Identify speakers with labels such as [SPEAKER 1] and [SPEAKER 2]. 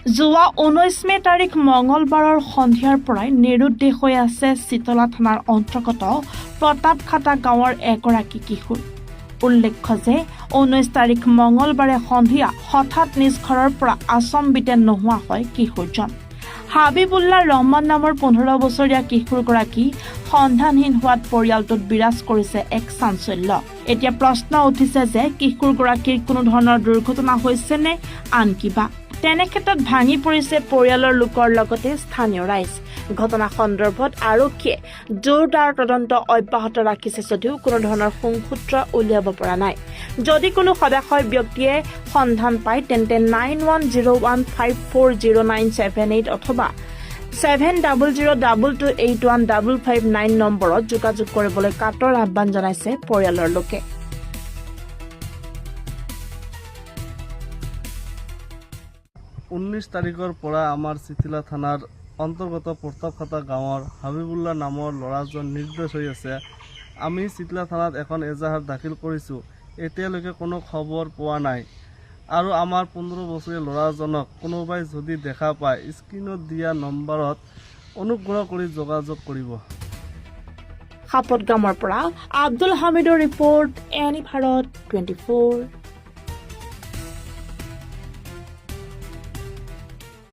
[SPEAKER 1] যোৱা 19 মে তাৰিখ মঙলবাৰৰ সন্ধিয়াৰ পৰাই নিৰুদ্দেশ হৈ আছে চিতলা থানাৰ অন্তৰ্গত প্ৰতাপখাটা গাঁৱৰ এগৰাকী কিশোৰ। উল্লেখ্য যে 19 তাৰিখ মঙলবাৰে সন্ধিয়া হঠাৎ নিজ ঘৰৰ পৰা আচম্বিতে নোহোৱা হয় কিশোৰজন। হাবিবুল্লাহ ৰহমান নামৰ 15 বছৰীয়া কিশোৰগৰাকী সন্ধানহীন হোৱাত পৰিয়ালটোত বিৰাজ কৰিছে এক চাঞ্চল্য। এতিয়া প্ৰশ্ন উঠিছে যে কিশোৰগৰাকীৰ কোনো ধৰণৰ দুৰ্ঘটনা হৈছে নে আন কিবা। তেনে ক্ষেত্ৰত ভাঙি পৰিছে পৰিয়ালৰ লোকৰ লগতে স্থানীয় ৰাইজ। ঘটনা সন্দৰ্ভত আৰক্ষীয়ে জোৰদাৰ তদন্ত অব্যাহত ৰাখিছে যদিও কোনো ধৰণৰ সংসূত্ৰ উলিয়াব পৰা নাই। যদি কোনো সদাশয় ব্যক্তিয়ে সন্ধান পায় তেন্তে 9101540978 অথবা 7002281559 নম্বৰত যোগাযোগ কৰিবলৈ কাটৰ আহ্বান জনাইছে পৰিয়ালৰ লোকে।
[SPEAKER 2] 19 তাৰিখৰ পৰা আমাৰ চিতলা থানাৰ অন্তৰ্গত প্ৰতাপখাটা গাঁৱৰ হাবিবুল্লাহ নামৰ ল'ৰাজন নিৰ্দোষ হৈ আছে। আমি চিতলা থানাত এখন এজাহাৰ দাখিল কৰিছোঁ, এতিয়ালৈকে কোনো খবৰ পোৱা নাই। আৰু আমাৰ 15 বছৰীয়া ল'ৰাজনক কোনোবাই যদি দেখা পায় স্ক্ৰীনত দিয়া নম্বৰত অনুগ্ৰহ কৰি যোগাযোগ কৰিব।
[SPEAKER 1] সাপতগামৰ পৰা আব্দুল হামিদৰ ৰিপৰ্ট, এনি ভাৰত 24।